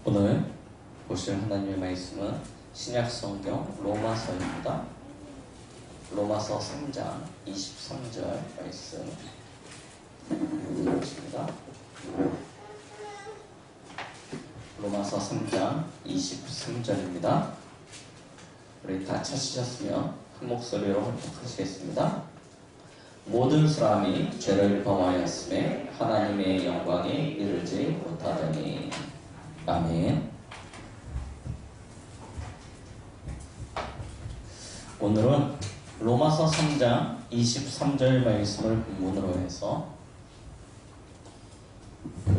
오늘 보실 하나님의 말씀은 신약성경 로마서입니다. 로마서 3장 23절 말씀 읽겠습니다. 로마서 3장 23절입니다. 우리 다 찾으셨으면 한 목소리로 합독하시겠습니다. 모든 사람이 죄를 범하였음에 하나님의 영광에 이르지 못하더니. 아멘. 오늘은 로마서 3장 23절 말씀을 본문으로 해서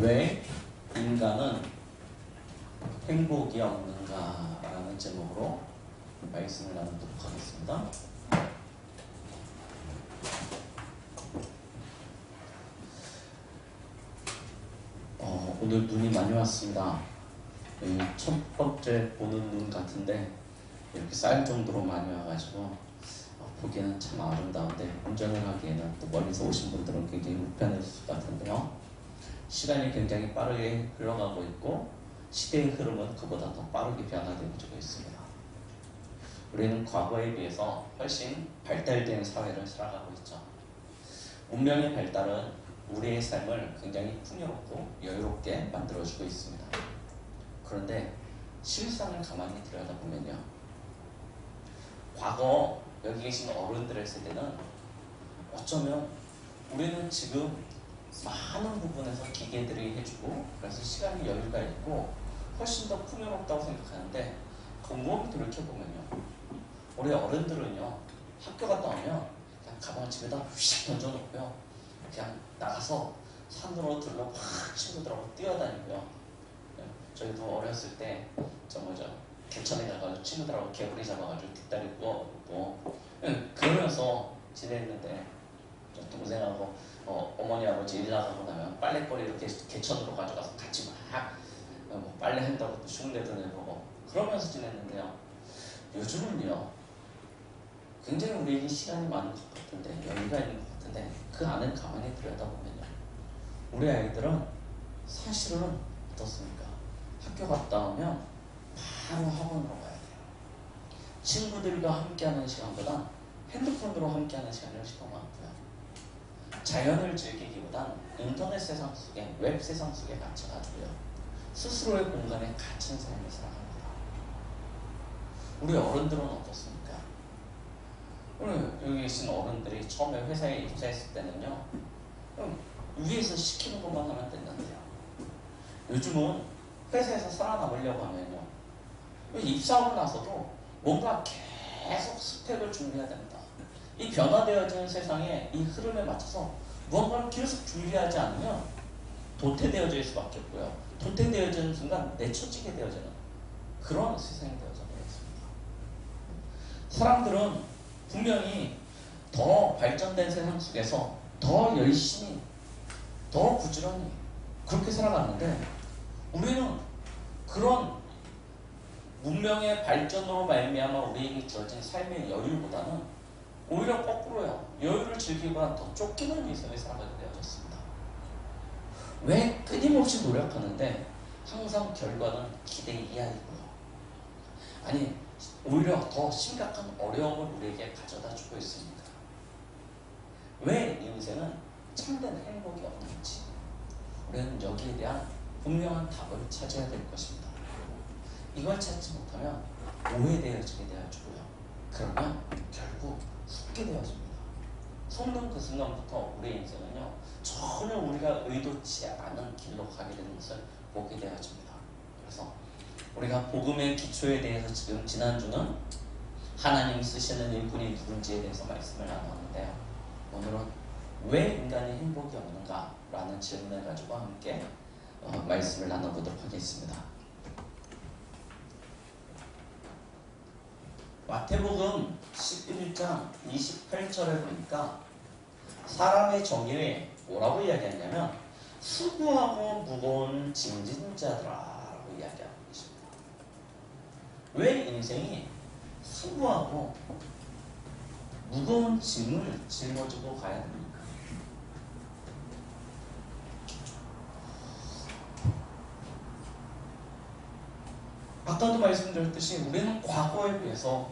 왜 인간은 행복이 없는가 라는 제목으로 말씀을 나누도록 하겠습니다. 오늘 눈이 많이 왔습니다. 첫 번째 보는 눈 같은데 이렇게 쌓일 정도로 많이 와가지고 보기에는 참 아름다운데 운전을 하기에는 또 멀리서 오신 분들은 굉장히 불편했을 것 같은데요. 시간이 굉장히 빠르게 흘러가고 있고 시대의 흐름은 그보다 더 빠르게 변화되고 있습니다. 우리는 과거에 비해서 훨씬 발달된 사회를 살아가고 있죠. 문명의 발달은 우리의 삶을 굉장히 풍요롭고 여유롭게 만들어주고 있습니다. 그런데 실상을 가만히 들여다보면요, 과거 여기 계신 어른들의 세대는 어쩌면 우리는 지금 많은 부분에서 기계들이 해주고 그래서 시간이 여유가 있고 훨씬 더 풍요롭다고 생각하는데 곰곰이 돌이켜보면요, 우리 어른들은요 학교 갔다 오면 그냥 가방을 집에다 휙 던져놓고요 그냥 나가서 산으로 들러 막 친구들하고 뛰어다니고요. 저희도 어렸을 때 개천에 가가지고 친구들하고 개구리 잡아가지고 뒷다리 구워먹고 그러면서 지냈는데 동생하고 어머니 아버지 일 나가고 나면 빨래거리를 개천으로 가져가서 같이 막 빨래 한다고 또 흉내도 내보고 그러면서 지냈는데요. 요즘은요 굉장히 우리에게 시간이 많은 것 같은데 여유가 있는 것 같은데 그 안을 가만히 들여다보면요, 우리 아이들은 사실은 어떻습니까? 학교 갔다 오면 바로 학원으로 가야 돼요. 친구들과 함께하는 시간보다 핸드폰으로 함께하는 시간이 훨씬 더 많고요. 자연을 즐기기보단 인터넷 세상 속에, 웹 세상 속에 갇혀가지고요 스스로의 공간에 갇힌 삶을 살아갑니다. 우리 어른들은 어떻습니까? 오늘 여기 계신 어른들이 처음에 회사에 입사했을 때는요 위에서 시키는 것만 하면 된다는데요, 요즘은 회사에서 살아남으려고 하면요 입사하고 나서도 뭔가 계속 스펙을 준비해야 됩니다. 이 변화되어지는 세상에 이 흐름에 맞춰서 무언가를 계속 준비하지 않으면 도태되어질 수밖에 없고요, 도태되어지는 순간 내쳐지게 되어지는 그런 세상이 되어져 버렸습니다. 사람들은 분명히 더 발전된 세상 속에서 더 열심히, 더 부지런히 그렇게 살아갔는데 우리는 그런 문명의 발전으로 말미암아 우리에게 주어진 삶의 여유보다는 오히려 거꾸로요, 여유를 즐기기보다 더 쫓기는 인생을 살아가게 되어졌습니다. 왜 끊임없이 노력하는데 항상 결과는 기대 이하이고요, 아니 오히려 더 심각한 어려움을 우리에게 가져다 주고 있습니다. 왜 인생은 참된 행복이 없는지 우리는 여기에 대한 분명한 답을 찾아야 될 것입니다. 이걸 찾지 못하면 오해되어지게 되어지고요, 그러면 결국 속게 되어집니다. 속는 그 순간부터 우리의 인생은요 전혀 우리가 의도치 않은 길로 가게 되는 것을 보게 되어집니다. 그래서 우리가 복음의 기초에 대해서 지금 지난주는 하나님이 쓰시는 일꾼이 누군지에 대해서 말씀을 나눴는데요, 오늘은 왜 인간이 행복이 없는가 라는 질문을 가지고 함께 말씀을 나눠보도록 하겠습니다. 마태복음 11장 28절에 보니까 사람의 정의에 뭐라고 이야기하냐면 수고하고 무거운 짐진 자들아라고 이야기하고 있습니다. 왜 인생이 수고하고 무거운 짐을 짊어지고 가야 됩니까? 아까도 말씀드렸듯이 우리는 과거에 비해서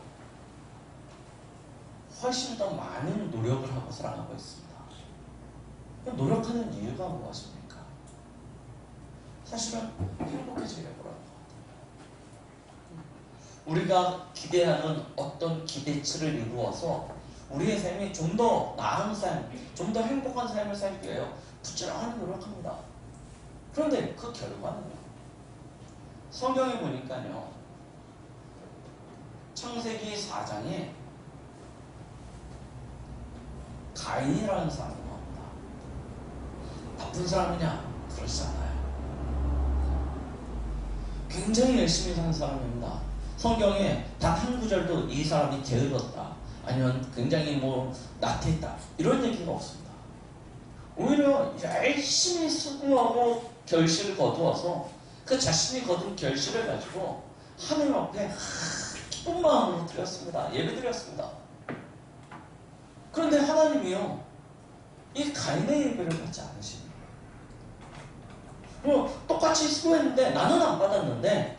훨씬 더 많은 노력을 하고 살아가고 있습니다. 노력하는 이유가 무엇입니까? 사실은 행복해지려고 하는 것 같아요. 우리가 기대하는 어떤 기대치를 이루어서 우리의 삶이 좀 더 나은 삶, 좀 더 행복한 삶을 살기 위해 부지런히 노력합니다. 그런데 그 결과는요. 성경에 보니까요. 창세기 4장에 가인이라는 사람이 나옵니다. 나쁜 사람이냐? 그렇지 않아요. 굉장히 열심히 사는 사람입니다. 성경에 단 한 구절도 이 사람이 게으렀다, 아니면 굉장히 나태했다, 이런 얘기가 없습니다. 오히려 열심히 수고하고 결실을 거두어서 그 자신이 거둔 결실을 가지고 하나님 앞에 기쁜 마음으로 드렸습니다. 예배 드렸습니다. 그런데 하나님이요, 이 가인의 예배를 받지 않으십니다. 똑같이 수고했는데 나는 안 받았는데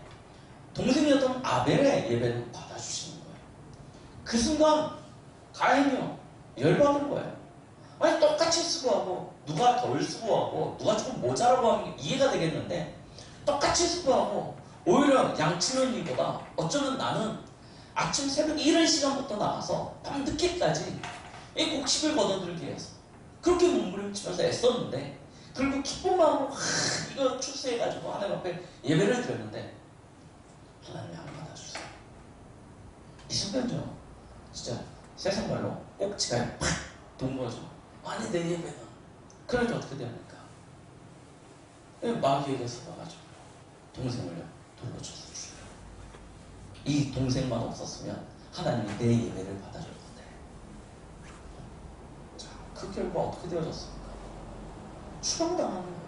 동생이었던 아벨의 예배는 받아주시는 거예요. 그 순간 가인이요, 열받은 거예요. 아니, 똑같이 수고하고 누가 덜 수고하고 누가 조금 모자라고 하는 게 이해가 되겠는데, 똑같이 수고하고 오히려 양치는 이보다 어쩌면 나는 아침 새벽 이른 시간부터 나가서 밤 늦게까지 이 곡식을 거둬들기 위해서 그렇게 몸부림치면서 애썼는데, 그리고 기쁜 마음으로 이거 출세해가지고 하나님 앞에 예배를 드렸는데 하나님이 안 받아주세요. 이 순간죠, 진짜 세상 말로 꼭지가 팍 돈 거죠. 아니, 내 예배는. 그러니까 어떻게 됩니까? 마귀에게 속아가지고 동생을 돌로 쳐서 죽여요. 이 동생만 없었으면 하나님이 내 예배를 받아줄 건데. 자, 그 결과 어떻게 되어졌습니까? 추방당하는 거예요.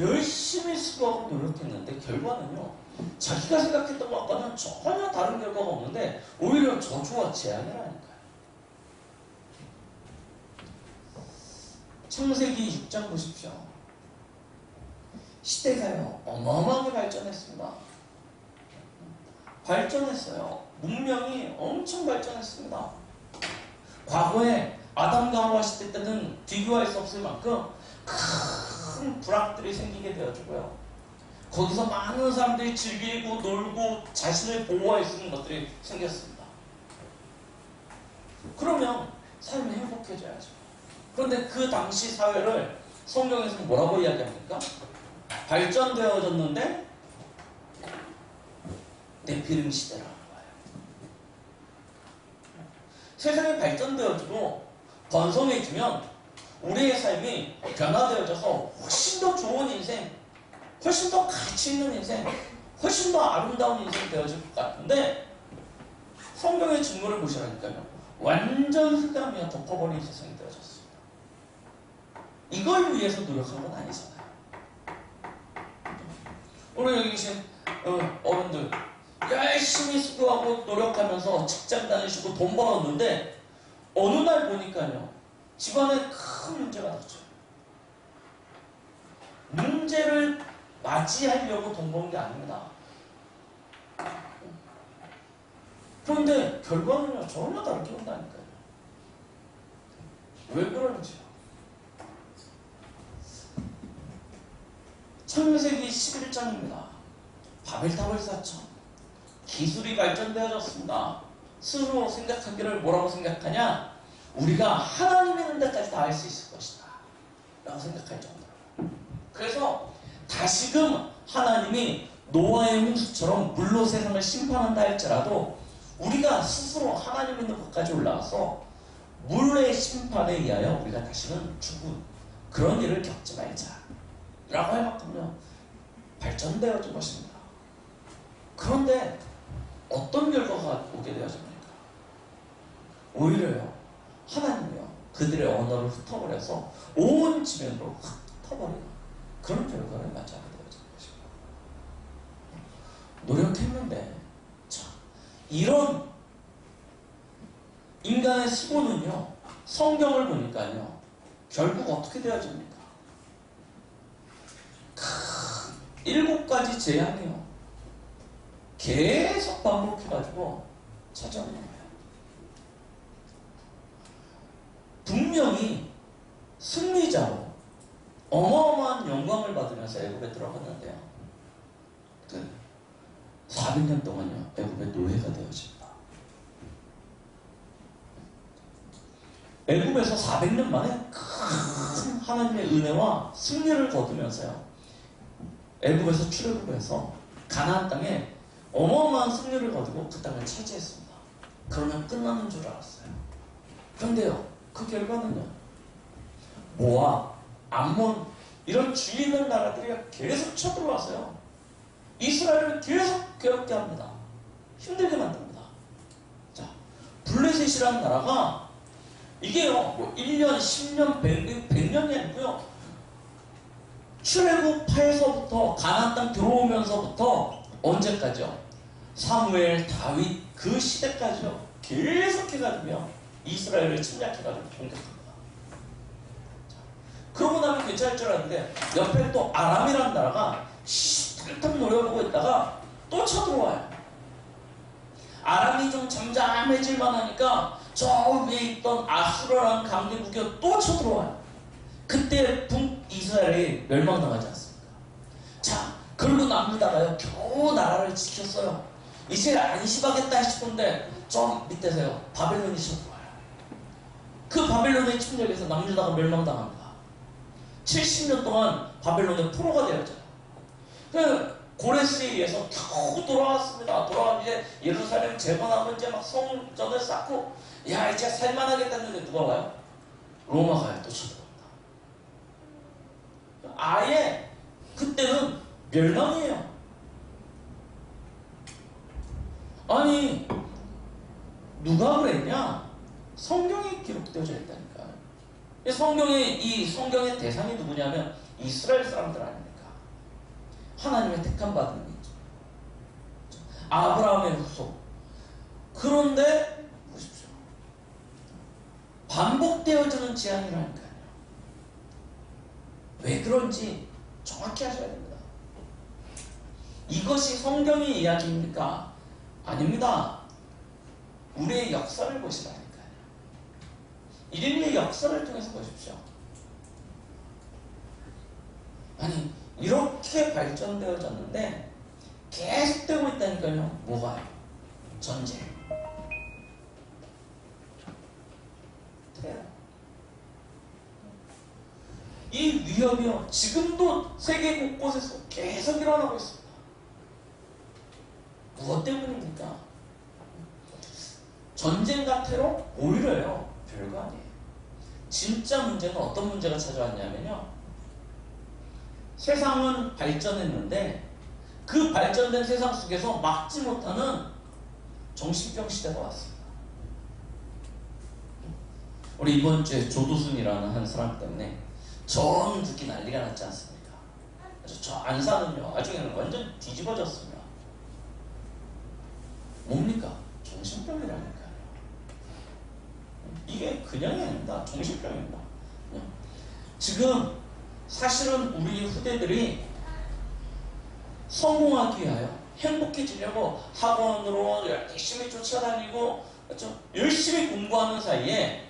열심히 수고하고 노력했는데 결과는요, 자기가 생각했던 것과는 전혀 다른 결과가 없는데 오히려 저주와 재앙이라니까요. 창세기 6장 보십시오. 시대가요 어마어마하게 발전했습니다. 발전했어요. 문명이 엄청 발전했습니다. 과거에 아담과 하와 시대 때는 비교할 수 없을 만큼 큰 불악들이 생기게 되어지고요. 거기서 많은 사람들이 즐기고 놀고 자신을 보호할 수 있는 것들이 생겼습니다. 그러면 삶이 행복해져야죠. 그런데 그 당시 사회를 성경에서 뭐라고 이야기합니까? 발전되어졌는데 네피림 시대라는 거예요. 세상이 발전되어지고 번성해지면 우리의 삶이 변화되어져서 훨씬 더 좋은 인생, 훨씬 더 가치 있는 인생, 훨씬 더 아름다운 인생이 되어질 것 같은데, 성경의 증거를 보시라니까요. 완전 흑암이야 덮어버린 세상이 되어졌습니다. 이걸 위해서 노력한 건 아니잖아요. 오늘 여기 계신 어른들 열심히 수고하고 노력하면서 직장 다니시고 돈 벌었는데 어느 날 보니까요, 집안에 큰 문제가 났죠. 문제를 맞이하려고 돈 버는 게 아닙니다. 그런데 결과는 전혀 다르게 온다니까요. 왜 그런지요? 창세기 11장입니다. 바벨탑을 쌓죠. 기술이 발전되어졌습니다. 스스로 생각하기를 뭐라고 생각하냐? 우리가 하나님 있는 데까지 다 할 수 있을 것이다 라고 생각할 정도로. 그래서 다시금 하나님이 노아의 홍수처럼 물로 세상을 심판한다 할지라도 우리가 스스로 하나님 있는 곳까지 올라가서 물의 심판에 의하여 우리가 다시는 죽은 그런 일을 겪지 말자 라고 할 만큼요 발전되어진 것입니다. 그런데 어떤 결과가 오게 되어집니까? 오히려요, 하나님이요 그들의 언어를 흩어버려서 온 지면으로 흩어버리는 그런 결과를 맞이하게 되어진 것입니다. 노력했는데, 자, 이런 인간의 수고는요, 성경을 보니까요 결국 어떻게 되어집니까? 큰 7가지 재앙이요. 계속 반복해가지고 찾아오는 거예요. 분명히 승리자로 어마어마한 영광을 받으면서 애굽에 들어갔는데요. 400년 동안요, 애굽의 노예가 되어집니다. 애굽에서 400년 만에 큰 하나님의 은혜와 승리를 거두면서요, 애굽에서 출애굽을 해서 가나안 땅에 어마어마한 승리를 거두고 그 땅을 차지했습니다. 그러면 끝나는 줄 알았어요. 그런데요, 그 결과는요, 모압, 암몬 이런 주위 있는 나라들이 계속 쳐들어와서요, 이스라엘을 계속 괴롭게 합니다. 힘들게 만듭니다. 자, 블레셋이라는 나라가 이게요, 뭐 1년, 10년, 100년이 아니고요, 출애굽해서부터 가나안 땅 들어오면서부터 언제까지요? 사무엘, 다윗 그 시대까지요, 계속해가지고요, 이스라엘을 침략해가지고 공격합니다. 자, 그러고 나면 괜찮을 줄 알았는데 옆에 또 아람이라는 나라가 탁탁 노려보고 있다가 또 쳐들어와요. 아람이 좀 잠잠해질만 하니까 저 위에 있던 아수라라는 강대국이 또 쳐들어와요. 그때 북이스라엘이 멸망당하지 않습니까? 자, 그러고 남다가요, 겨우 나라를 지켰어요. 이제 안심하겠다 싶은데 저 밑에서요, 바벨론이 쳐들어와요. 그 바벨론의 침략에서 남유다가 멸망당합니다. 70년 동안 바벨론의 포로가 되었죠. 그 고레스에 의해서 겨우 돌아왔습니다. 돌아와 이제 예루살렘 재건하고 이제 막 성전을 쌓고, 야 이제 살만하겠다는데 누가 와요? 로마가 또 쳐들어옵니다. 아예 그때는 멸망이에요. 아니 누가 그랬냐? 성경에 기록되어져 있다니까요. 이 성경의 대상이 누구냐면 이스라엘 사람들 아닙니까? 하나님의 택함 받은 이죠. 아브라함의 후손. 그런데 보십시오, 반복되어지는 재앙이라니까요. 왜 그런지 정확히 하셔야 됩니다. 이것이 성경의 이야기입니까? 아닙니다. 우리의 역사를 보시라니까요. 인류의 역사를 통해서 보십시오. 아니 이렇게 발전되어졌는데 계속되고 있다니까요. 뭐가요? 전쟁, 테러. 이 위협이요, 지금도 세계 곳곳에서 계속 일어나고 있습니다. 무엇 때문입니까? 전쟁과 테러? 오히려요, 별거 아니에요. 진짜 문제는 어떤 문제가 찾아왔냐면요, 세상은 발전했는데 그 발전된 세상 속에서 막지 못하는 정신병 시대가 왔습니다. 우리 이번 주에 조두순이라는 한 사람 때문에 전 국이 난리가 났지 않습니까? 그래서 저 안산은요, 나중에는 완전 뒤집어졌습니다. 뭡니까? 정신병이라니까요. 이게 그냥이 아닙니다. 정신병입니다. 지금 사실은 우리 후대들이 성공하기 위하여 행복해지려고 학원으로 열심히 쫓아다니고, 그렇죠? 열심히 공부하는 사이에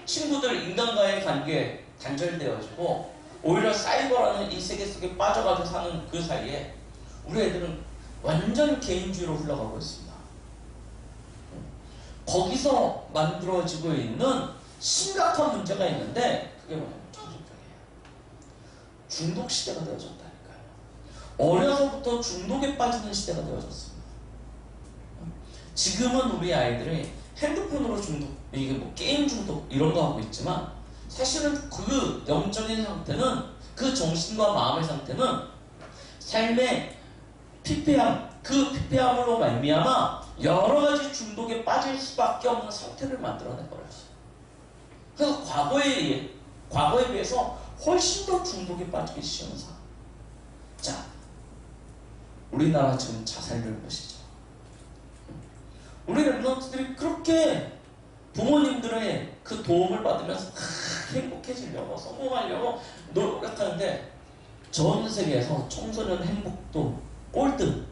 친구들 인간과의 관계 단절되어지고, 오히려 사이버라는 이 세계 속에 빠져가지고 사는 그 사이에 우리 애들은 완전 개인주의로 흘러가고 있습니다. 거기서 만들어지고 있는 심각한 문제가 있는데 그게 뭐냐면 정신병이에요. 중독 시대가 되어졌다니까요. 어려서부터 중독에 빠지는 시대가 되어졌습니다. 지금은 우리 아이들이 핸드폰으로 중독, 이게 뭐 게임 중독 이런 거 하고 있지만, 사실은 그 영적인 상태는, 그 정신과 마음의 상태는 삶의 피폐함, 그 피폐함으로 말미암아 여러 가지 중독에 빠질 수밖에 없는 상태를 만들어내버렸어요. 그래서 과거에 비해서 훨씬 더 중독에 빠지기 쉬운 상황. 자, 우리나라 지금 자살률 보시죠. 우리 랩런트들이 그렇게 부모님들의 그 도움을 받으면서 행복해지려고, 성공하려고 노력하는데 전 세계에서 청소년 행복도 꼴등.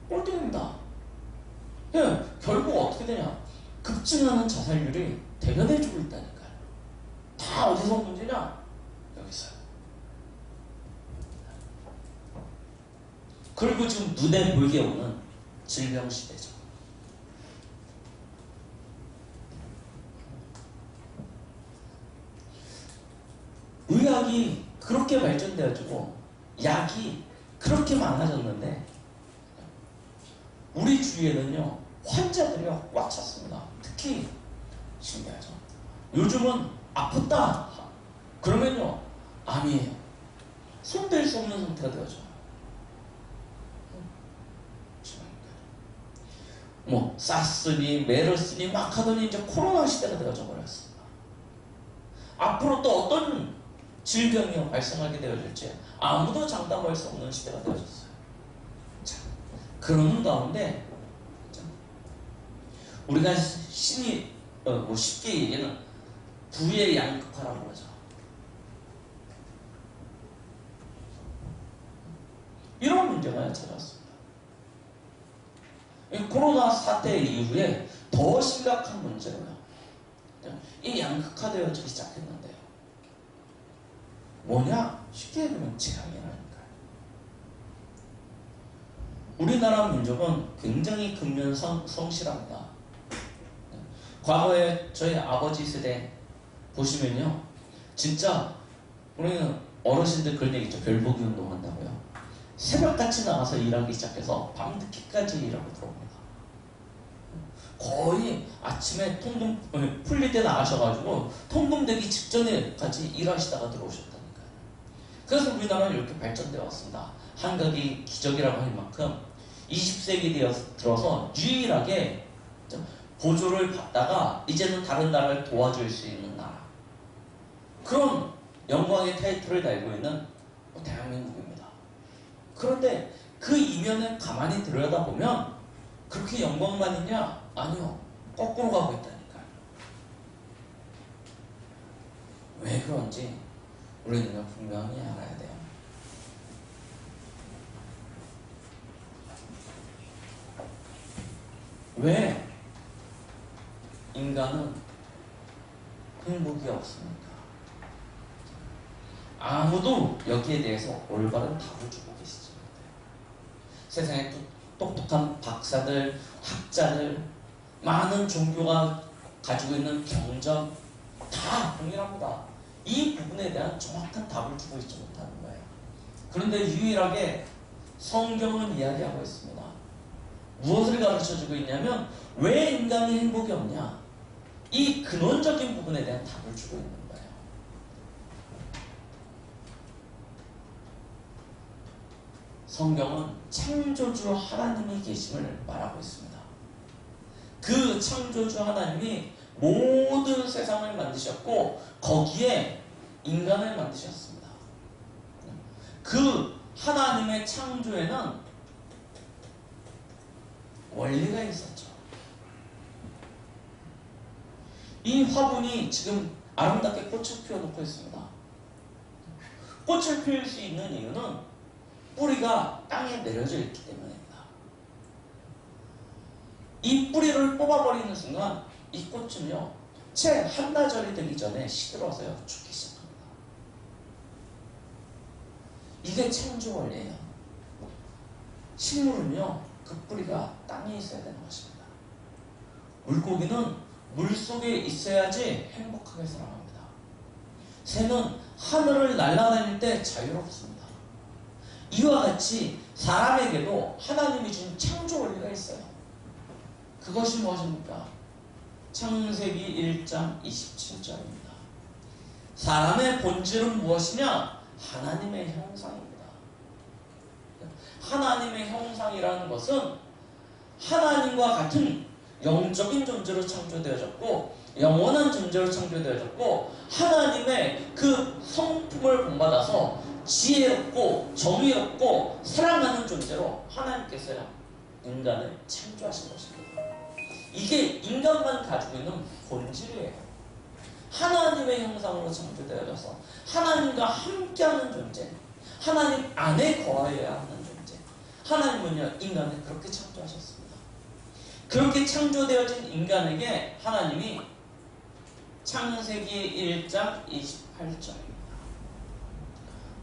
꼴등입니다. 예, 결국 어떻게 되냐? 급증하는 자살률이 대변해주고 있다니까요. 다 어디서 문제냐? 여기서요. 그리고 지금 눈에 보이게 오는 질병 시대죠. 의학이 그렇게 발전되어지고 약이 그렇게 많아졌는데 우리 주위에는요 환자들이요 꽉 찼습니다. 특히 신기하죠. 요즘은 아프다 그러면요 암이에요. 손댈 수 없는 상태가 되어져요. 뭐 사스니 메르스니 막 하더니 이제 코로나 시대가 되어져 버렸습니다. 앞으로 또 어떤 질병이 발생하게 되어질지 아무도 장담할 수 없는 시대가 되어졌어요. 자, 그런 가운데 우리가 신이 뭐 쉽게 얘기는 부의 양극화라고 하죠. 이런 문제가 찾아왔습니다. 코로나 사태 이후에 더 심각한 문제로요. 이 양극화되어지기 시작했는데요. 뭐냐? 쉽게 얘기하면 재앙이라니까요. 우리나라 민족은 굉장히 근면성실합니다. 과거에 저희 아버지 세대 보시면요. 진짜 우리는 어르신들 그런 얘기 있죠. 별보기 운동 한다고요. 새벽같이 나가서 일하기 시작해서 밤늦게까지 일하고 들어옵니다. 거의 아침에 통금 풀릴 때 나가셔가지고 통금되기 직전에까지 일하시다가 들어오셨다니까요. 그래서 우리나라는 이렇게 발전되어 왔습니다. 한국이 기적이라고 할 만큼 20세기 들어서 유일하게 보조를 받다가 이제는 다른 나라를 도와줄 수 있는 나라, 그런 영광의 타이틀을 달고 있는 대한민국입니다. 그런데 그 이면을 가만히 들여다보면 그렇게 영광만 있냐? 아니요. 거꾸로 가고 있다니까요. 왜 그런지 우리는 분명히 알아야 돼요. 왜 인간은 행복이 없습니까? 아무도 여기에 대해서 올바른 답을 주고 계시지 못해요. 세상에 똑똑한 박사들, 학자들, 많은 종교가 가지고 있는 경전 다 동일합니다. 이 부분에 대한 정확한 답을 주고 있지 못하는 거예요. 그런데 유일하게 성경은 이야기하고 있습니다. 무엇을 가르쳐주고 있냐면 왜 인간이 행복이 없냐? 이 근원적인 부분에 대한 답을 주고 있는 거예요. 성경은 창조주 하나님이 계심을 말하고 있습니다. 그 창조주 하나님이 모든 세상을 만드셨고 거기에 인간을 만드셨습니다. 그 하나님의 창조에는 원리가 있었죠. 이 화분이 지금 아름답게 꽃을 피워놓고 있습니다. 꽃을 피울 수 있는 이유는 뿌리가 땅에 내려져 있기 때문입니다. 이 뿌리를 뽑아버리는 순간 이 꽃은요 채 한나절이 되기 전에 시들어서요 죽기 시작합니다. 이게 창조 원리예요. 식물은요 그 뿌리가 땅에 있어야 되는 것입니다. 물고기는 물속에 있어야지 행복하게 살아갑니다. 새는 하늘을 날아다닐 때 자유롭습니다. 이와 같이 사람에게도 하나님이 준 창조 원리가 있어요. 그것이 무엇입니까? 창세기 1장 27절입니다. 사람의 본질은 무엇이냐? 하나님의 형상입니다. 하나님의 형상이라는 것은 하나님과 같은 영적인 존재로 창조되어졌고 영원한 존재로 창조되어졌고 하나님의 그 성품을 본받아서 지혜롭고 정의롭고 사랑하는 존재로 하나님께서 인간을 창조하신 것입니다. 이게 인간만 가지고 있는 본질이에요. 하나님의 형상으로 창조되어져서 하나님과 함께하는 존재, 하나님 안에 거하여야 하는 존재. 하나님은요, 인간을 그렇게 창조하셨습니다. 그렇게 창조되어진 인간에게 하나님이 창세기 1장 28절입니다.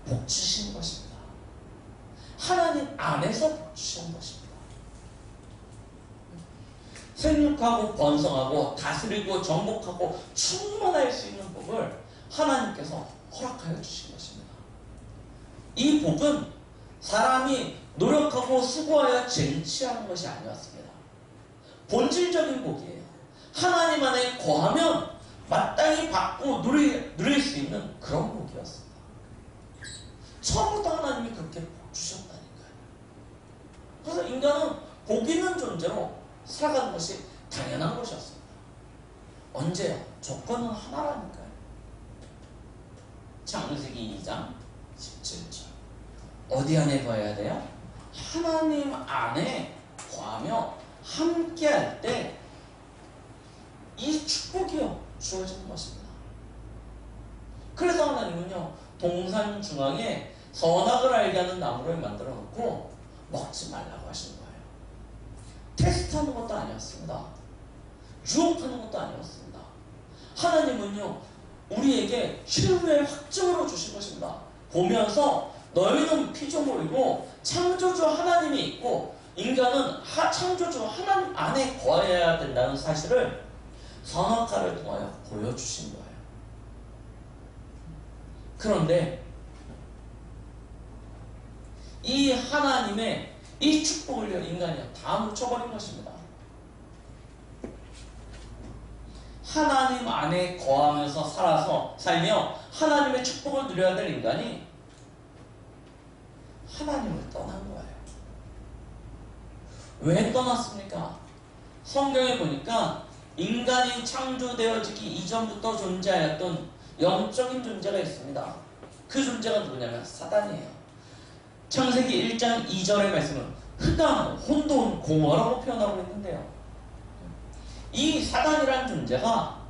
복 주신 것입니다. 하나님 안에서 복 주신 것입니다. 생육하고 번성하고 다스리고 정복하고 충만할 수 있는 복을 하나님께서 허락하여 주신 것입니다. 이 복은 사람이 노력하고 수고하여 쟁취하는 것이 아니었습니다. 본질적인 복이에요. 하나님 안에 거하면 마땅히 받고 누릴 수 있는 그런 복이었습니다. 처음부터 하나님이 그렇게 복 주셨다니까요. 그래서 인간은 복 있는 존재로 살아가는 것이 당연한 것이었습니다. 언제요? 조건은 하나라니까요. 창세기 2장 17절. 어디 안에 거해야 돼요? 하나님 안에 거하며 함께할 때 이 축복이요 주어지는 것입니다. 그래서 하나님은요, 동산 중앙에 선악을 알게 하는 나무를 만들어 놓고 먹지 말라고 하신 거예요. 테스트하는 것도 아니었습니다. 유혹하는 것도 아니었습니다. 하나님은요, 우리에게 신뢰의 확증으로 주신 것입니다. 보면서 너희는 피조물이고 창조주 하나님이 있고 인간은 창조주 하나님 안에 거해야 된다는 사실을 선악과를 통하여 보여주신 거예요. 그런데 이 하나님의 이 축복을요, 인간이요 다 놓쳐버린 것입니다. 하나님 안에 거하면서 살며 하나님의 축복을 누려야 될 인간이 하나님을 떠난 거예요. 왜 떠났습니까? 성경에 보니까 인간이 창조되어지기 이전부터 존재하였던 영적인 존재가 있습니다. 그 존재가 누구냐면 사단이에요. 창세기 1장 2절의 말씀은 흑암, 혼돈, 공허라고 표현하고 있는데요. 이 사단이라는 존재가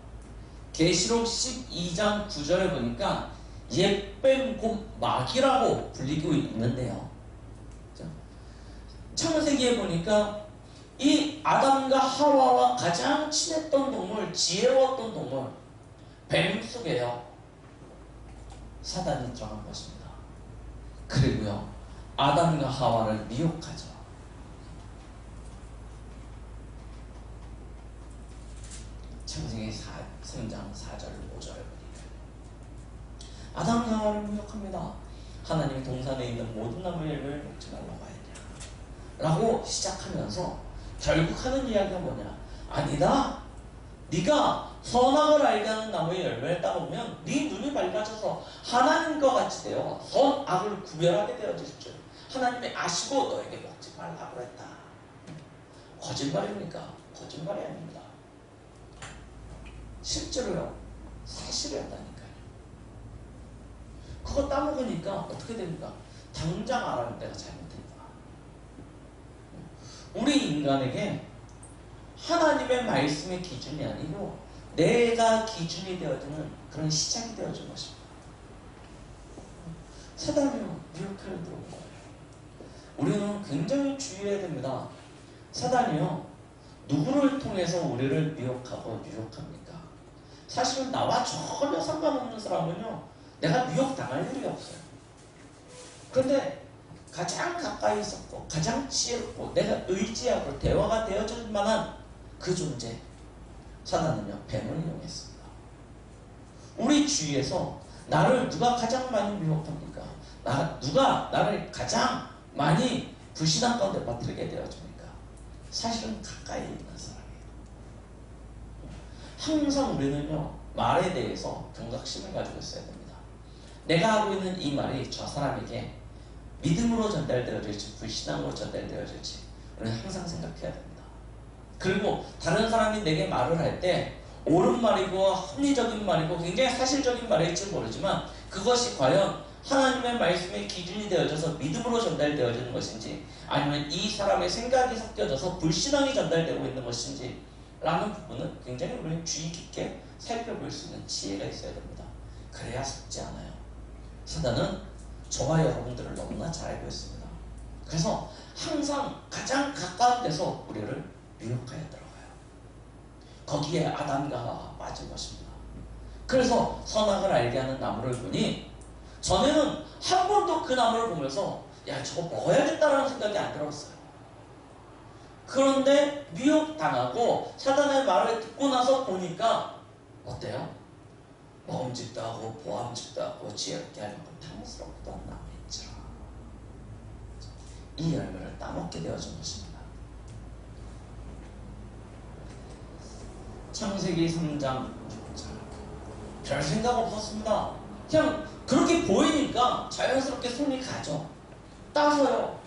계시록 12장 9절에 보니까 옛뱀 곧 마귀라고 불리고 있는데요. 창세기에 보니까 이 아담과 하와와 가장 친했던 동물, 지혜로웠던 동물, 뱀 속에요 사단이 들어간 것입니다. 그리고요, 아담과 하와를 미혹하죠. 창세기 3장 4절 5절을 보니까 아담과 하와를 미혹합니다. 하나님이 동산에 있는 모든 나무의 열매를 먹지 말라고 하였냐 라고 시작하면서 결국 하는 이야기가 뭐냐? 아니다. 네가 선악을 알게 하는 나무의 열매를 따보면 네 눈이 밝아져서 하나님과 같이 되어 선악을 구별하게 되어질 줄 하나님이 아시고 너에게 먹지 말라고 했다. 거짓말입니까? 거짓말이 아닙니다. 실제로요, 사실이었다니까요. 그거 따먹으니까 어떻게 됩니까? 당장 알아는 내가 잘못했다. 우리 인간에게 하나님의 말씀의 기준이 아니고 내가 기준이 되어지는 그런 시작이 되어진 것입니다. 사단이요, 미혹하려 들어온 거예요. 우리는 굉장히 주의해야 됩니다. 사단이요, 누구를 통해서 우리를 미혹하고 유혹합니까? 사실은 나와 전혀 상관없는 사람은요, 내가 미혹당할 일이 없어요. 그런데 가장 가까이 있었고 가장 지혜롭고 내가 의지하고 대화가 되어질 만한 그 존재, 사단은요, 뱀을 이용했습니다. 우리 주위에서 나를 누가 가장 많이 미혹합니까? 누가 나를 가장 많이 불신앙 가운데 빠뜨리게 되어집니까? 사실은 가까이 있는 사람이에요. 항상 우리는요, 말에 대해서 경각심을 가지고 있어야 됩니다. 내가 하고 있는 이 말이 저 사람에게 믿음으로 전달되어질지 불신앙으로 전달되어질지 우리는 항상 생각해야 됩니다. 그리고 다른 사람이 내게 말을 할 때 옳은 말이고 합리적인 말이고 굉장히 사실적인 말일지 모르지만 그것이 과연 하나님의 말씀의 기준이 되어져서 믿음으로 전달되어지는 것인지 아니면 이 사람의 생각이 섞여져서 불신앙이 전달되고 있는 것인지 라는 부분은 굉장히 우리는 주의 깊게 살펴볼 수 있는 지혜가 있어야 됩니다. 그래야 속지 않아요. 사단은 저와 여러분들을 너무나 잘 알고 있습니다. 그래서 항상 가장 가까운 데서 우리를 미혹하여 들어가요. 거기에 아담과 하와가 빠진 것입니다. 그래서 선악을 알게 하는 나무를 보니 전에는 한 번도 그 나무를 보면서 야 저거 먹어야겠다라는 생각이 안 들었어요. 그런데 미혹당하고 사단의 말을 듣고 나서 보니까 어때요? 먹음직도 하고 보암직도 하고 지혜롭게 하는 건 탐스럽기도 한 나무인지라 이 열매를 따먹게 되어진 것입니다. 창세기 3장 별 생각 없었습니다. 그냥 그렇게 보이니까 자연스럽게 손이 가죠. 따서요.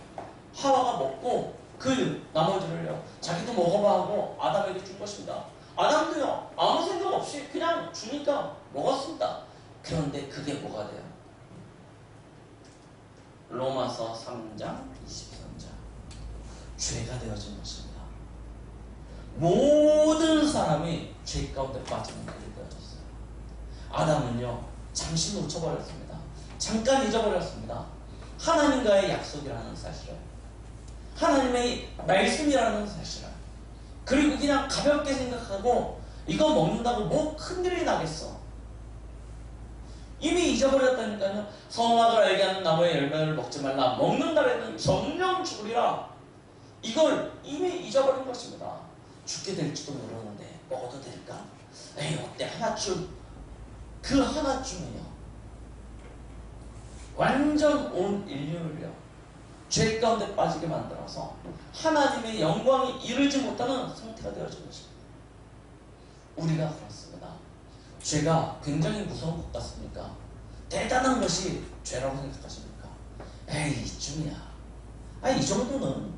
하와가 먹고 그 나머지를요 자기도 먹어봐 하고 아담에게 준 것입니다. 아담도요 아무 생각 없이 그냥 주니까 먹었습니다. 그런데 그게 뭐가 돼요? 로마서 3장 23절 죄가 되어진 것입니다. 모든 사람이 죄 가운데 빠지는 일이 되어졌어요. 아담은요 잠시 놓쳐버렸습니다. 잠깐 잊어버렸습니다. 하나님과의 약속이라는 사실을, 하나님의 말씀이라는 사실을. 그리고 그냥 가볍게 생각하고 이거 먹는다고 뭐 큰일이 나겠어. 이미 잊어버렸다니까요. 선악을 알게 하는 나무의 열매를 먹지 말라. 먹는다라는 정령 죽으리라. 이걸 이미 잊어버린 것입니다. 죽게 될지도 모르는데 먹어도 될까? 에이 어때 하나쯤. 그 하나쯤이요 완전 온 인류를요 죄 가운데 빠지게 만들어서 하나님의 영광이 이르지 못하는 상태가 되어진 것입니다. 우리가 그렇습니다. 죄가 굉장히 무서운 것 같습니까? 대단한 것이 죄라고 생각하십니까? 에이 이쯤이야. 이 정도는.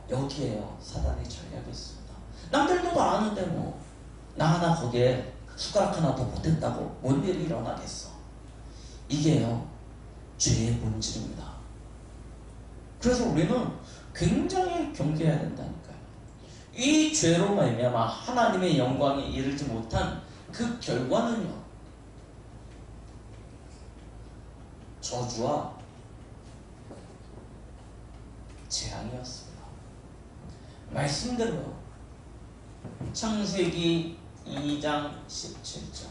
여기에요 사단의 전략이 있습니다. 남들도 다 아는데 뭐 나 하나 거기에 숟가락 하나 더 못했다고 뭔 일이 일어나겠어. 이게요 죄의 본질입니다. 그래서 우리는 굉장히 경계해야 된다니까요. 이 죄로 말미암아 하나님의 영광에 이르지 못한 그 결과는요 저주와 재앙이었습니다. 말씀대로요. 창세기 2장 17절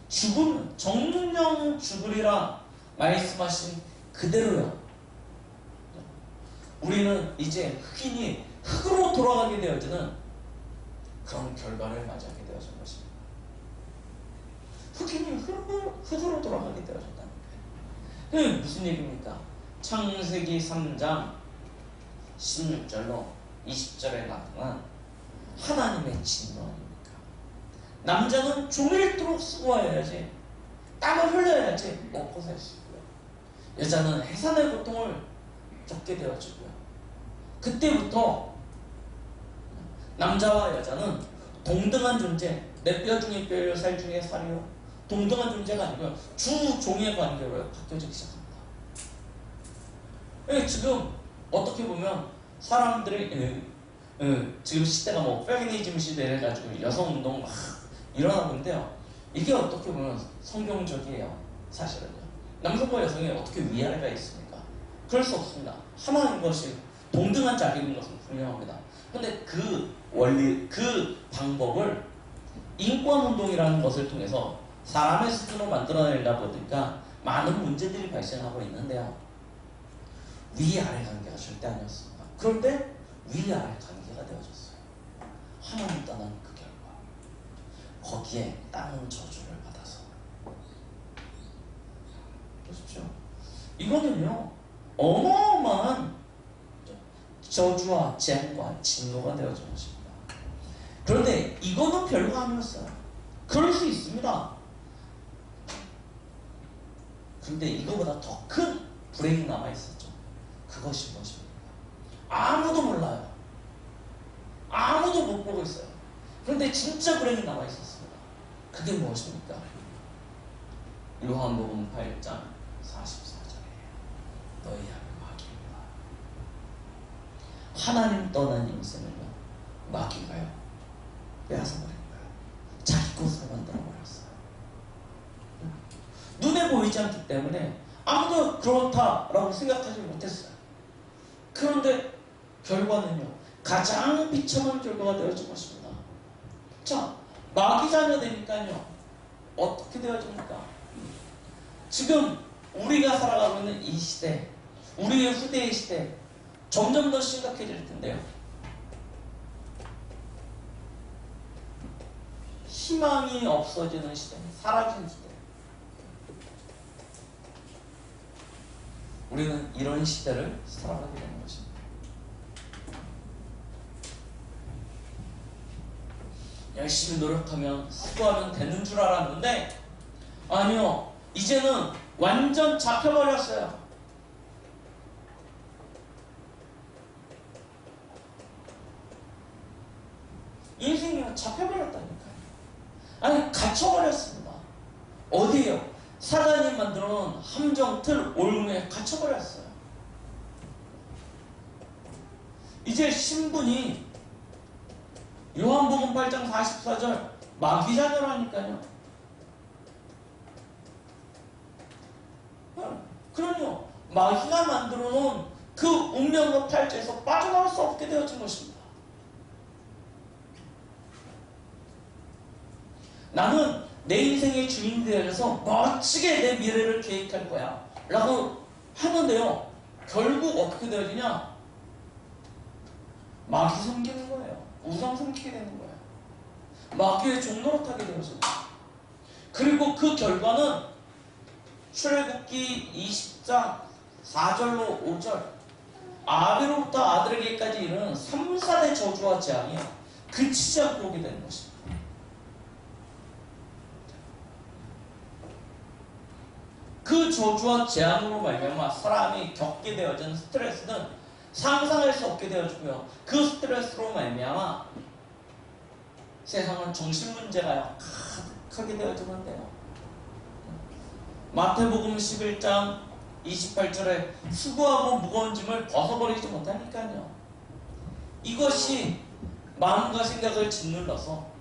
죽음 정령 죽으리라 말씀하신 그대로요. 우리는 이제 흑인이 흑으로 돌아가게 되어지는 그런 결과를 맞이하게 되어진 것입니다. 흑인이 흑으로 돌아가게 되어졌다는 거예요. 그게 무슨 얘기입니까? 창세기 3장 16절로 20절에 나타난 하나님의 진노 아닙니까? 남자는 종일토록 수고해야지, 땀을 흘려야지 먹고 살 수 있고요. 여자는 해산의 고통을 겪게 되어지고요. 그때부터 남자와 여자는 동등한 존재, 내 뼈 중에 뼈요 살 중에 살이요 동등한 존재가 아니고요 주종의 관계로 바뀌어지기 시작합니다. 지금 어떻게 보면 사람들이 지금 시대가 뭐 페미니즘 시대 해가지고 여성운동 막 일어나고 있는데요. 이게 어떻게 보면 성경적이에요. 사실은요. 남성과 여성이 어떻게 위아래가 있습니까? 그럴 수 없습니다. 하나인 것이 동등한 자격인 것은 분명합니다. 근데 그 원리, 그 방법을 인권운동이라는 것을 통해서 사람의 수준으로 만들어내다 보니까 많은 문제들이 발생하고 있는데요. 위아래 관계가 절대 아니었습니다. 그런데 위아래 관계가 되어졌어요. 하나님 떠난 그 결과. 거기에 땅은 저주를 받아서. 보십시오. 이거는요 어마어마한 저주와 재앙과 진노가 되어진 것입니다. 그런데 이거는 별거 아니었어요. 그럴 수 있습니다. 그런데 이거보다 더 큰 불행이 남아있었죠. 그것이 무엇입니까? 아무도 몰라요. 아무도 못 보고 있어요. 그런데 진짜 불행이 남아있었습니다. 그게 무엇입니까? 요한복음 8장 44절이에요. 너희 하는 악입니다. 하나님 떠난 인생을요 마귀가요 빼앗아버린 거예요. 자기 것으로 만들어버렸어요. 눈에 보이지 않기 때문에 아무도 그렇다라고 생각하지 못했어요. 그런데 결과는요 가장 비참한 결과가 되어진 것입니다. 자, 마귀 자녀 되니까요 어떻게 되어집니까? 지금 우리가 살아가고 있는 이 시대, 우리의 후대의 시대 점점 더 심각해질 텐데요. 희망이 없어지는 시대, 사라진 시대. 우리는 이런 시대를 살아가게 되는 것입니다. 열심히 노력하면 수고하면 되는 줄 알았는데 아니요, 이제는 완전 잡혀버렸어요. 인생이 잡혀버렸다니까요. 아니 갇혀버렸습니다. 어디에요? 사단이 만들어놓은 함정 틀 올무에 갇혀버렸어요. 이제 신분이 요한복음 8장 44절 마귀 자녀라니까요. 그럼요, 마귀가 만들어놓은 그 운명의 팔자에서 빠져나올 수 없게 되어진 것입니다. 나는 내 인생의 주인이 되어서 멋지게 내 미래를 계획할 거야 라고 하는데요, 결국 어떻게 되어지냐? 마귀 섬기는 거예요. 우상 섬기게 되는 거예요. 마귀의 종로로 타게 되어집니다. 그리고 그 결과는 출애굽기 20장 4절로 5절 아비로부터 아들에게까지 이르는 3, 4대 저주와 재앙이 그치지 않고 오게 되는 것입니다. 그 저주와 재앙으로 말미암아 사람이 겪게 되어진 스트레스는 상상할 수 없게 되어지고요. 그 스트레스로 말미암아 세상은 정신문제가 가득하게 되어지는데요. 마태복음 11장 28절에 수고하고 무거운 짐을 벗어버리지 못하니까요. 이것이 마음과 생각을 짓눌러서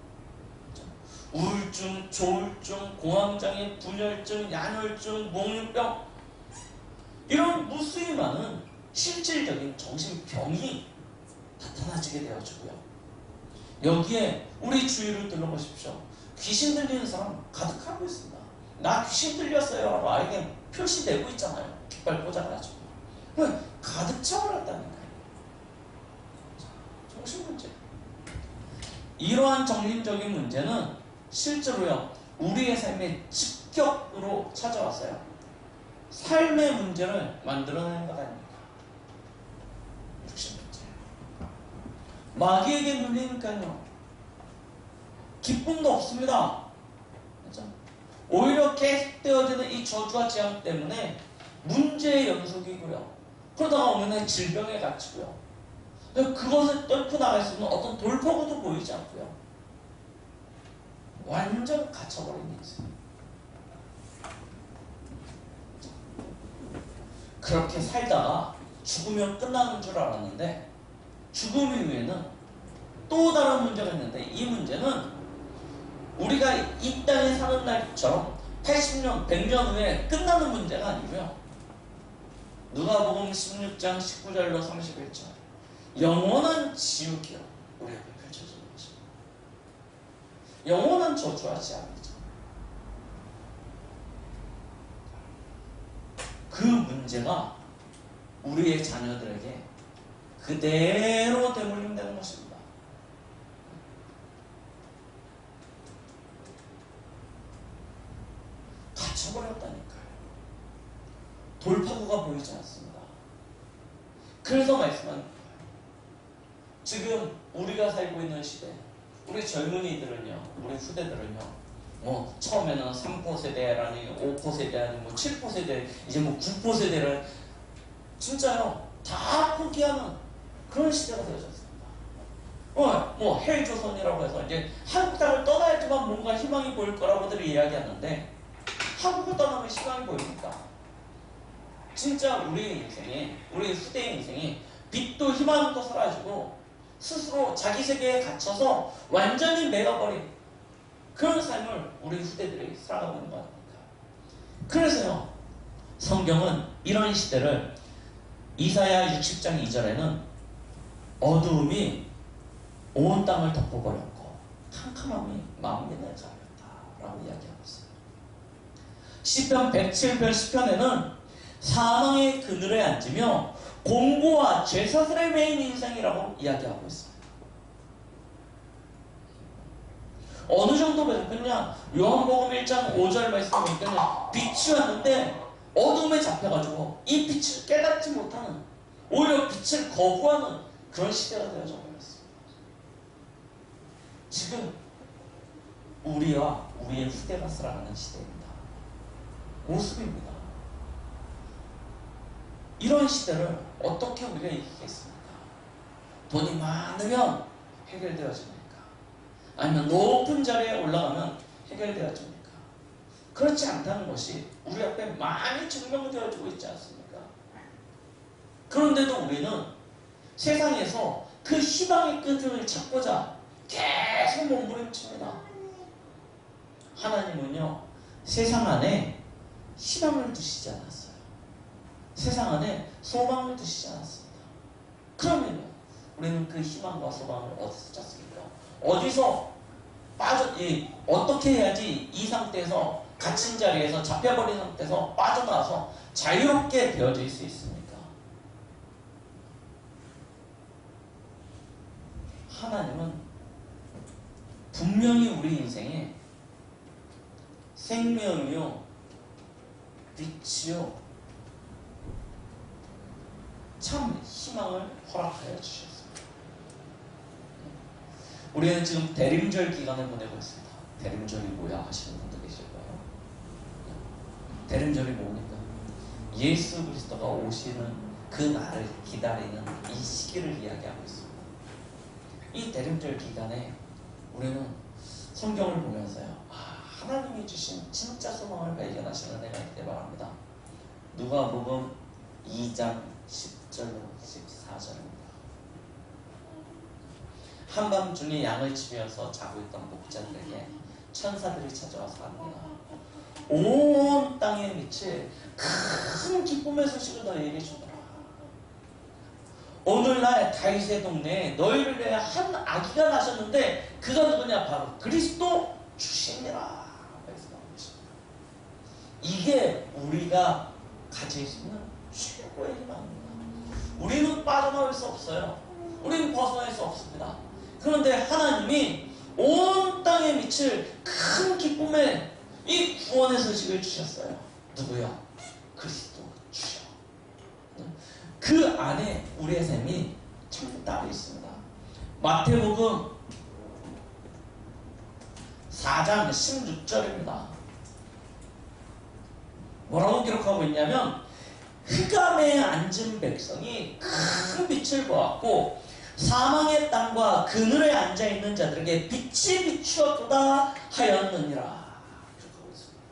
우울증, 조울증, 공황장애, 분열증, 야뇨증, 몽유병 이런 무수히 많은 실질적인 정신병이 나타나지게 되어지고요. 여기에 우리 주위를 둘러보십시오. 귀신 들리는 사람 가득하고 있습니다. 나 귀신 들렸어요 라고 아이에게 표시되고 있잖아요. 깃발 꽂아가지고 가득 차버렸다니까요. 정신문제. 이러한 정신적인 문제는 실제로요 우리의 삶에 직격으로 찾아왔어요. 삶의 문제를 만들어내는 것 아닙니까? 육신 문제. 마귀에게 눌리니까요 기쁨도 없습니다. 그렇죠? 오히려 계속되어지는 이 저주와 재앙 때문에 문제의 연속이고요. 그러다가 오면 질병에 갇히고요. 그것을 뚫고 나갈 수 있는 어떤 돌파구도 보이지 않고요. 완전 갇혀버린 인생. 그렇게 살다가 죽으면 끝나는 줄 알았는데 죽음 이후에는 또 다른 문제가 있는데 이 문제는 우리가 이 땅에 사는 날처럼 80년, 100년 후에 끝나는 문제가 아니고요. 누가복음 16장 19절로 31절 영원한 지옥이요 우리 앞에 펼쳐지는 것입니다. 영원한 저주와 재앙이죠. 그 문제가 우리의 자녀들에게 그대로 되물림되는 것입니다. 갇혀버렸다니까요. 돌파구가 보이지 않습니다. 그래서 말씀하는 거예요. 지금 우리가 살고 있는 시대, 우리 젊은이들은요, 우리 후대들은요, 뭐 처음에는 3포 세대라니 5포 세대라니 뭐 7포 세대, 이제 뭐 9포 세대를 진짜요 다 포기하는 그런 시대가 되어졌습니다. 뭐 헬조선이라고 해서 이제 한국 땅을 떠나야지만 뭔가 희망이 보일 거라고들 이야기하는데 한국을 떠나면 희망이 보입니까? 진짜 우리의 인생이, 우리 후대의 인생이 빛도 희망도 사라지고 스스로 자기 세계에 갇혀서 완전히 매여버린 그런 삶을 우리 후대들이 살아가고 있는 거 아닙니까? 그래서요, 성경은 이런 시대를 이사야 60장 2절에는 어두움이 온 땅을 덮어버렸고 캄캄함이 만민을 가렸다라고 이야기하고 있어요. 시편 107편 시편에는 사망의 그늘에 앉으며 공고와 죄사슬에 매인 인생이라고 이야기하고 있어요. 어느 정도 배웠겠냐? 요한복음 1장 5절 말씀을 보니까 빛이 왔는데 어둠에 잡혀가지고 이 빛을 깨닫지 못하는, 오히려 빛을 거부하는 그런 시대가 되어져 버렸습니다. 지금 우리와 우리의 후대가 살아가는 시대입니다. 모습입니다. 이런 시대를 어떻게 우리가 이기겠습니까? 돈이 많으면 해결되어집니까? 아니면 높은 자리에 올라가면 해결되어집니까? 그렇지 않다는 것이 우리 앞에 많이 증명되어지고 있지 않습니까? 그런데도 우리는 세상에서 그 희망의 끈을 찾고자 계속 몸부림칩니다. 하나님은요, 세상 안에 희망을 두시지 않았어요. 세상 안에 소망을 두시지 않았습니다. 그러면요, 우리는 그 희망과 소망을 어디서 찾습니까? 어디서 어떻게 해야지 이 상태에서, 갇힌 자리에서, 잡혀버린 상태에서 빠져나와서 자유롭게 되어질 수 있습니까? 하나님은 분명히 우리 인생에 생명이요, 빛이요, 참 희망을 허락하여 주셨습니다. 우리는 지금 대림절 기간을 보내고 있습니다. 대림절이 뭐야 하시는 분도 계실 거예요. 대림절이 뭡니까? 예수 그리스도가 오시는 그 날을 기다리는 이 시기를 이야기하고 있습니다. 이 대림절 기간에 우리는 성경을 보면서요, 하나님이 주신 진짜 소망을 발견하시는 해가 있길 바랍니다. 누가복음 2장 10절로 14절입니다. 한밤중에 양을 치면서 자고 있던 목자들에게 천사들이 찾아와서 합니다. 온 땅의 빛을 큰 기쁨의 소식을 너희에게 주더라. 오늘날 다윗의 동네에 너희를 위해 한 아기가 나셨는데 그가 누구냐? 바로 그리스도 주시니라 말씀하고 있습니다. 이게 우리가 가질 수 있는 최고의 희망입니다. 우리는 빠져나올 수 없어요. 우리는 벗어날 수 없습니다. 그런데 하나님이 온 땅의 빛을 큰 기쁨의 이 구원의 소식을 주셨어요. 누구요? 그리스도 주여. 그 안에 우리의 삶이 참 따로 있습니다. 마태복음 4장 16절입니다. 뭐라고 기록하고 있냐면, 흑암에 앉은 백성이 큰 빛을 보았고 사망의 땅과 그늘에 앉아있는 자들에게 빛이 비추었도다 하였느니라. 기록하고 있습니다.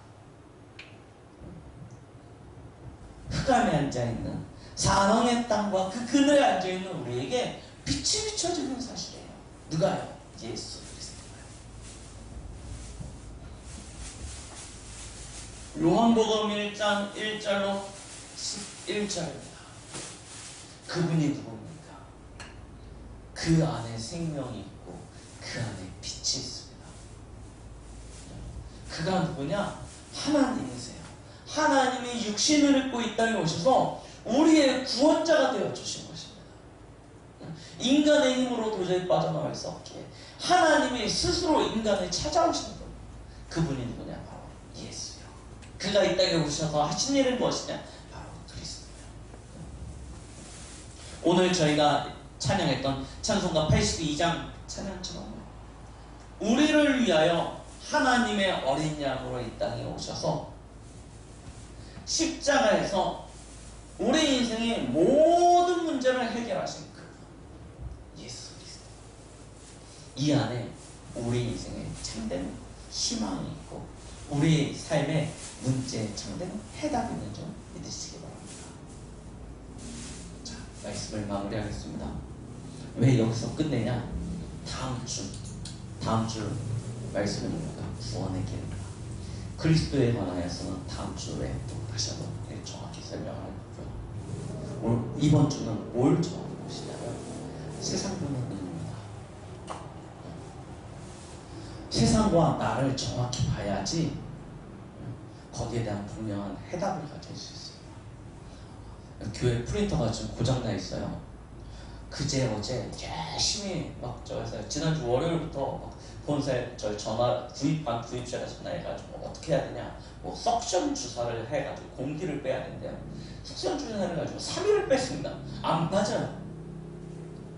흑암에 앉아있는, 사망의 땅과 그 그늘에 앉아있는 우리에게 빛이 비춰지는 사실이에요. 누가요? 예수 그리스도가요. 요한복음 1장 1절로 11절입니다. 그분이 누굽니까? 그 안에 생명이 있고 그 안에 빛이 있습니다. 그가 누구냐? 하나님이세요. 하나님이 육신을 입고 이 땅에 오셔서 우리의 구원자가 되어 주신 것입니다. 인간의 힘으로 도저히 빠져나갈 수 없기에 하나님이 스스로 인간을 찾아오시는 분, 그분이 누구냐? 바로 예수요. 그가 이 땅에 오셔서 하신 일은 무엇이냐? 바로 그리스도예요. 오늘 저희가 찬양했던 찬송가 82장 찬양처럼 우리를 위하여 하나님의 어린 양으로 이 땅에 오셔서 십자가에서 우리 인생의 모든 문제를 해결하신 그 예수 그리스도. 이 안에 우리 인생에 참된 희망이 있고 우리 삶의 문제에 참된 해답이 있는 점 믿으시기 바랍니다. 자, 말씀을 마무리하겠습니다. 왜 여기서 끝내냐? 다음 주 말씀은 뭡니까? 구원의 길입니다. 그리스도에 관하여서는 다음 주에 또 다시 한번 정확히 설명을 하고요. 이번 주는 뭘 정확히 보시냐면 세상 보는 눈입니다. 세상과 나를 정확히 봐야지 거기에 대한 분명한 해답을 가질 수 있습니다. 교회 프린터가 지금 고장나 있어요. 그제 어제 열심히 막 저에서 지난주 월요일부터 막 본사에 저 전화 구입자가 전화해가지고 어떻게 해야 되냐, 뭐 석션 주사를 해가지고 공기를 빼야 된대요. 석션 주사를 해가지고 3일을 뺐습니다. 안 빠져요.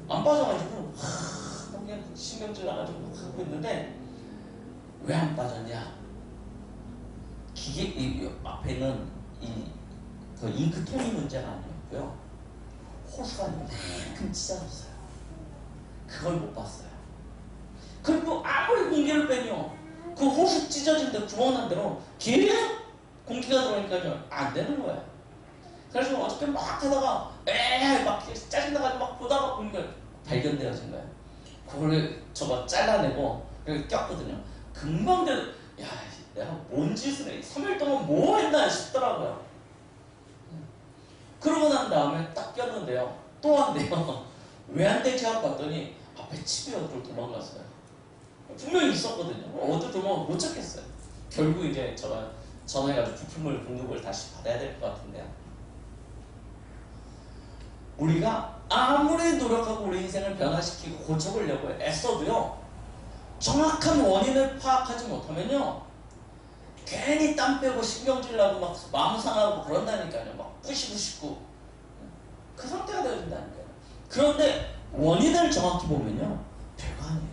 안 빠져가지고 그냥 신경질 나가지고 막 하고 있는데 왜 안 빠졌냐? 기계 이 앞에 있는 그 잉크통이 문제가 아니었고요. 호수가 이만큼 찢어졌어요. 그걸 못 봤어요. 그리고 아무리 공기를 빼뇨, 그 호수 찢어진데 구멍난 대로 계속 공기가 들어오니까 안 되는 거예요. 그래서 어저께 막 하다가 막 짜증나가지고 막 보다가 보니까 발견되어진 거예요. 그걸 저거 잘라내고 여기 꼈거든요. 금방 야, 내가 뭔 짓을 해? 3일 동안 뭐 했나 싶더라고요. 그러고 난 다음에 딱 꼈는데요. 또 한대요. 왜 안 되지 하고 봤더니 앞에 칩이 어디로 도망갔어요. 분명히 있었거든요. 어디 도망가 못 찾겠어요. 결국 이제 제가 전화해가지고 부품을 공급을 다시 받아야 될 것 같은데요. 우리가 아무리 노력하고 우리 인생을 변화시키고 고쳐보려고 애써도요, 정확한 원인을 파악하지 못하면요, 괜히 땀 빼고 신경질 나고 막 마음 상하고 그런다니까요. 막 부시부시고 그 상태가 되어진다니까요. 그런데 원인을 정확히 보면요, 별거 아니에요.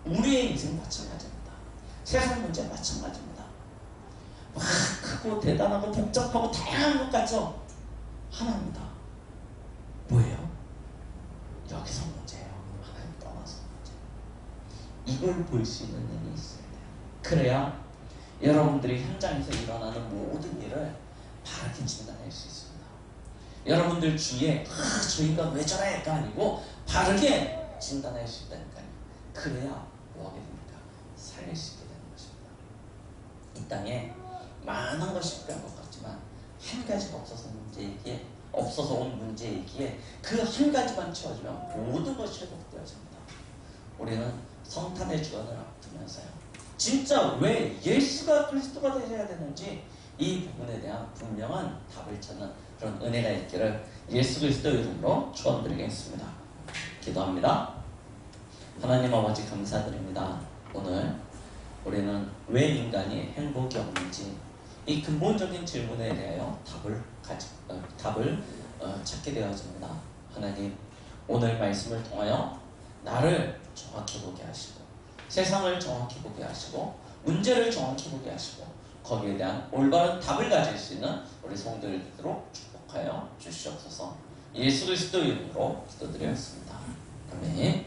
우리의 인생 마찬가지입니다. 세상 문제 마찬가지입니다. 막 크고 대단하고 복잡하고 다양한 것 같죠? 하나입니다. 뭐예요? 여기서 문제예요. 하나님 떠나서 문제. 이걸 볼 수 있는 눈이 있어야 돼요. 그래야 여러분들이 현장에서 일어나는 모든 일을 바르게 진단할 수 있습니다. 여러분들 주위에 저 인간 왜 저래가 아니고 바르게 진단할 수 있다니까요. 그래야 뭐하게 됩니까? 살릴 수 있게 되는 것입니다. 이 땅에 많은 것이 필요한 것 같지만 한 가지가 없어서 온 문제이기에 그 한 가지만 채워주면 모든 것이 회복되어집니다. 우리는 성탄의 주간을 앞두면서요, 진짜 왜 예수가 그리스도가 되셔야 되는지 이 부분에 대한 분명한 답을 찾는 그런 은혜가 있기를 예수 그리스도 이름으로 축원드리겠습니다. 기도합니다. 하나님 아버지 감사드립니다. 오늘 우리는 왜 인간이 행복이 없는지 이 근본적인 질문에 대하여 답을 찾게 되어집니다. 하나님, 오늘 말씀을 통하여 나를 정확히 보게 하시고 세상을 정확히 보게 하시고 문제를 정확히 보게 하시고 거기에 대한 올바른 답을 가질 수 있는 우리 성도들 되도록 축복하여 주시옵소서. 예수 그리스도 이름으로 기도드렸습니다. 아멘.